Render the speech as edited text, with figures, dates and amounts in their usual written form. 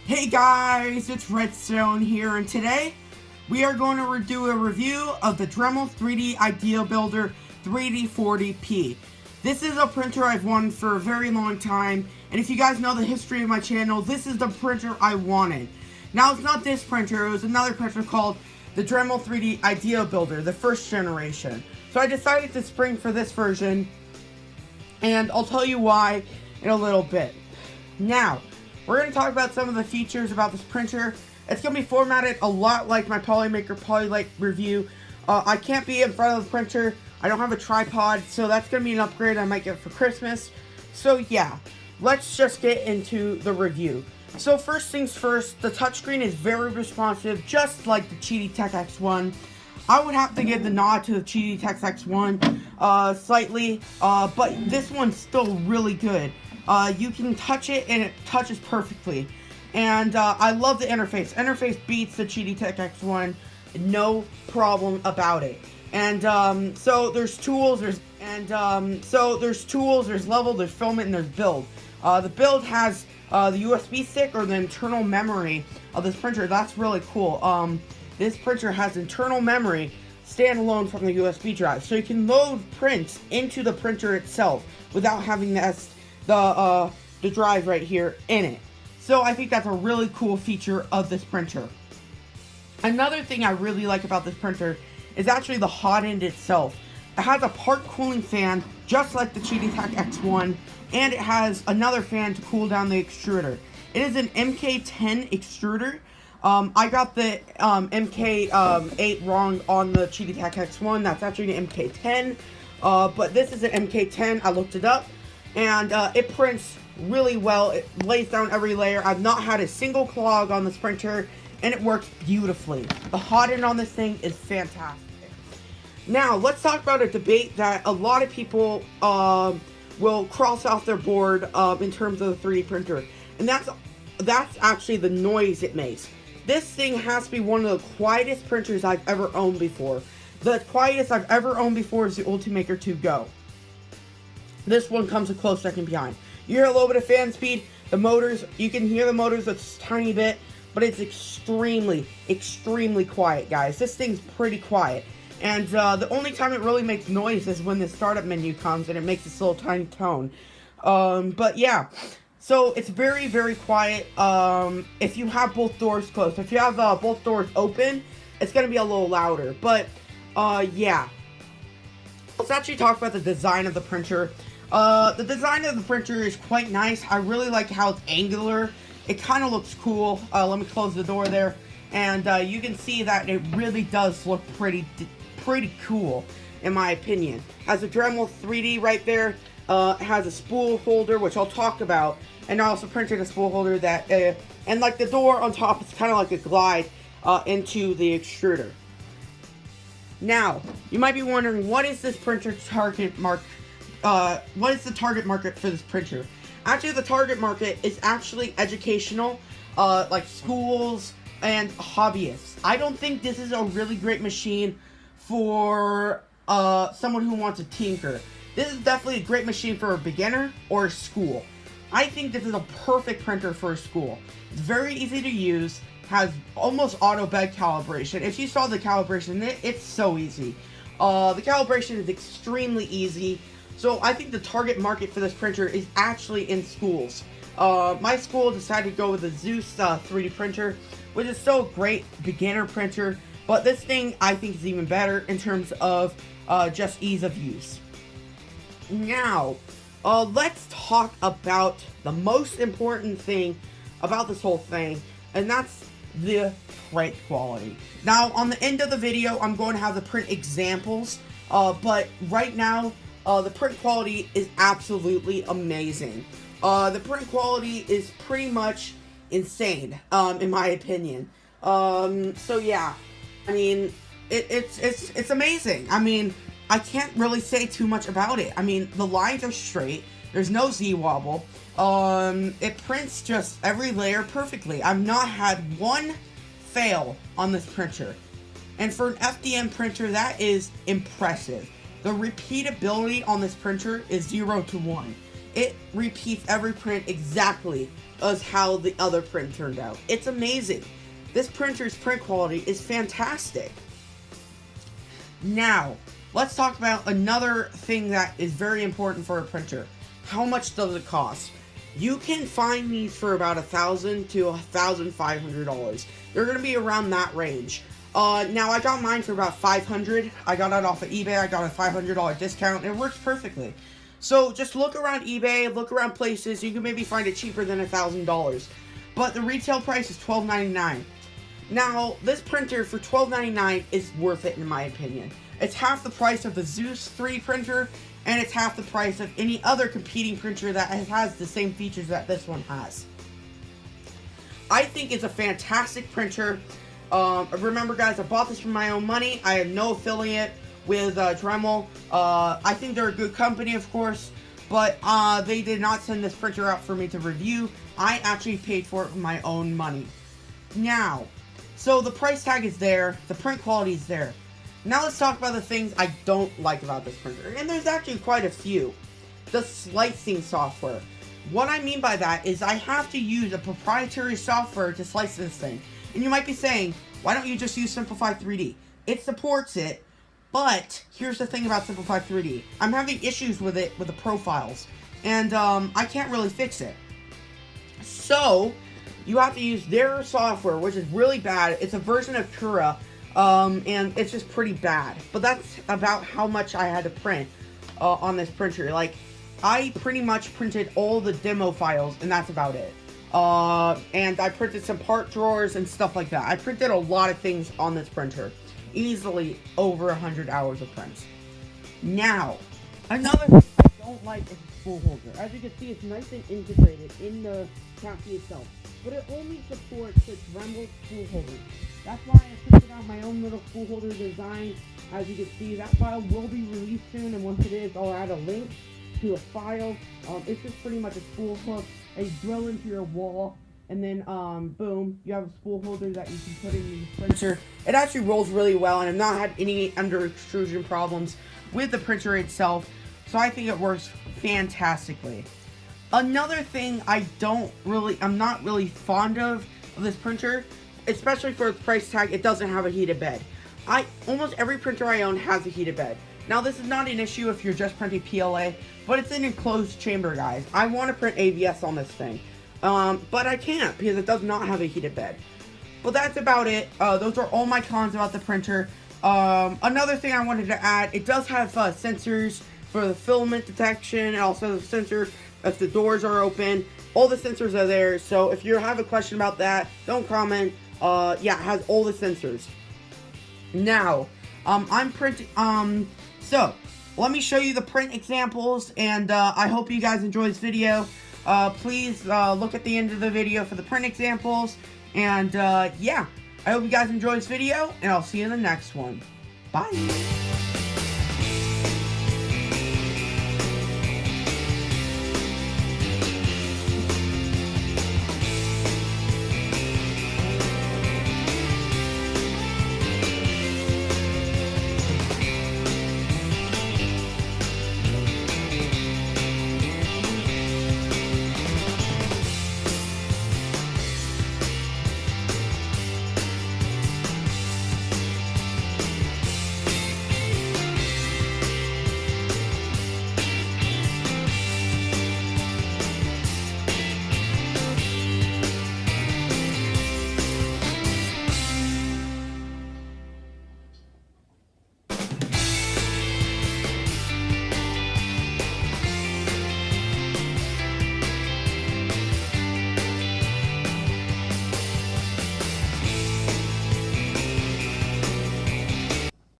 Hey guys, it's Redstone here, and today we are going to do a review of the Dremel 3D Idea Builder 3D40p. This is a printer I've wanted for a very long time, and if you guys know the history of my channel, this is the printer I wanted. Now, it's not this printer, it was another printer called the Dremel 3D Idea Builder, the first generation. So I decided to spring for this version, and I'll tell you why in a little bit. Now, we're going to talk about some of the features about this printer. It's going to be formatted a lot like my Polymaker Polylight review. I can't be in front of the printer. I don't have a tripod, so that's going to be an upgrade I might get for Christmas. So yeah, let's just get into the review. So first things first, the touchscreen is very responsive, just like the Cheaty Tech X1. I would have to give the nod to the Cheaty Tech X1 slightly, but this one's still really good. You can touch it and it touches perfectly. And I love the interface. Interface beats the Cheaty Tech X1. No problem about it. And so there's tools, there's level, there's filament, and there's build. The build has the USB stick or the internal memory of this printer. That's really cool. This printer has internal memory standalone from the USB drive, so you can load prints into the printer itself without having the drive right here in it. So I think that's a really cool feature of this printer. Another thing I really like about this printer is actually the hot end itself. It has a part cooling fan just like the Cheaty Tech X1, and it has another fan to cool down the extruder. It is an MK10 extruder. I got the MK8 wrong on the Cheaty Tech X1. That's actually an MK10, but this is an MK10. I looked it up. And it prints really well. It lays down every layer. I've not had a single clog on this printer, and it works beautifully. The hot end on this thing is fantastic. Now, let's talk about a debate that a lot of people will cross off their board in terms of the 3D printer. And that's actually the noise it makes. This thing has to be one of the quietest printers I've ever owned before. The quietest I've ever owned before is the Ultimaker 2 Go. This one comes a close second behind. You hear a little bit of fan speed. The motors, you can hear the motors a tiny bit, but it's extremely, extremely quiet, guys. This thing's pretty quiet. And the only time it really makes noise is when the startup menu comes and it makes this little tiny tone. But yeah, so it's very, very quiet. If you have both doors closed, if you have both doors open, it's going to be a little louder. But yeah. Let's actually talk about the design of the printer. The design of the printer is quite nice. I really like how it's angular. It kind of looks cool. Let me close the door there. And you can see that it really does look pretty cool, in my opinion. Has a Dremel 3D right there. It has a spool holder, which I'll talk about. And I also printed a spool holder that, and like the door on top, it's kind of like a glide into the extruder. Now, you might be wondering, what is this printer's target market? What is the target market for this printer? Actually, the target market is actually educational, like schools and hobbyists. I don't think this is a really great machine for someone who wants to tinker. This is definitely a great machine for a beginner or a school. I think this is a perfect printer for a school. It's very easy to use. Has almost auto bed calibration. If you saw the calibration, it's so easy. The calibration is extremely easy. So I think the target market for this printer is actually in schools. My school decided to go with the Zeus 3D printer, which is still a great beginner printer. But this thing I think is even better in terms of just ease of use. Now, let's talk about the most important thing about this whole thing, and that's the print quality. Now, on the end of the video, I'm going to have the print examples, but right now, the print quality is absolutely amazing. The print quality is pretty much insane, in my opinion. So yeah, I mean, it's amazing. I mean, I can't really say too much about it. I mean, the lines are straight. There's no Z-wobble. It prints just every layer perfectly. I've not had one fail on this printer. And for an FDM printer, that is impressive. The repeatability on this printer is 0 to 1. It repeats every print exactly as how the other print turned out. It's amazing. This printer's print quality is fantastic. Now, let's talk about another thing that is very important for a printer. How much does it cost? You can find these for about $1,000 to $1,500. They're going to be around that range. Now, I got mine for about $500. I got it off of eBay. I got a $500 discount. It works perfectly. So, just look around eBay, look around places. You can maybe find it cheaper than $1,000. But the retail price is $12.99. Now, this printer for $12.99 is worth it in my opinion. It's half the price of the Zeus 3 printer, and it's half the price of any other competing printer that has the same features that this one has. I think it's a fantastic printer. Remember guys, I bought this for my own money. I have no affiliate with Dremel. I think they're a good company, of course, but they did not send this printer out for me to review. I actually paid for it with my own money. Now, so the price tag is there, the print quality is there. Now let's talk about the things I don't like about this printer, and there's actually quite a few. The slicing software. What I mean by that is I have to use a proprietary software to slice this thing. And you might be saying, why don't you just use Simplify 3D? It supports it, but here's the thing about Simplify 3D. I'm having issues with it, with the profiles, and I can't really fix it. So, you have to use their software, which is really bad. It's a version of Cura, and it's just pretty bad. But that's about how much I had to print on this printer. Like, I pretty much printed all the demo files, and that's about it. And I printed some part drawers and stuff like that. I printed a lot of things on this printer. Easily over 100 hours of prints. Now, another thing I don't like is the spool holder. As you can see, it's nice and integrated in the chassis itself. But it only supports the Dremel spool holder. That's why I printed out my own little spool holder design. As you can see, that file will be released soon, and once it is, I'll add a link to a file. It's just pretty much a spool hook, a drill into your wall, and then boom, you have a spool holder that you can put in the printer. It actually rolls really well, and I've not had any under extrusion problems with the printer itself, so I think it works fantastically. Another thing I'm not really fond of this printer, especially for its price tag, it doesn't have a heated bed. Almost every printer I own has a heated bed. Now, this is not an issue if you're just printing PLA, but it's an enclosed chamber, guys. I want to print ABS on this thing, but I can't because it does not have a heated bed. But that's about it. Those are all my cons about the printer. Another thing I wanted to add, it does have sensors for the filament detection, and also the sensor if the doors are open. All the sensors are there, so if you have a question about that, don't comment. Yeah, it has all the sensors. Now, I'm printing, so, let me show you the print examples, and I hope you guys enjoy this video. Please look at the end of the video for the print examples, and yeah, I hope you guys enjoy this video, and I'll see you in the next one. Bye!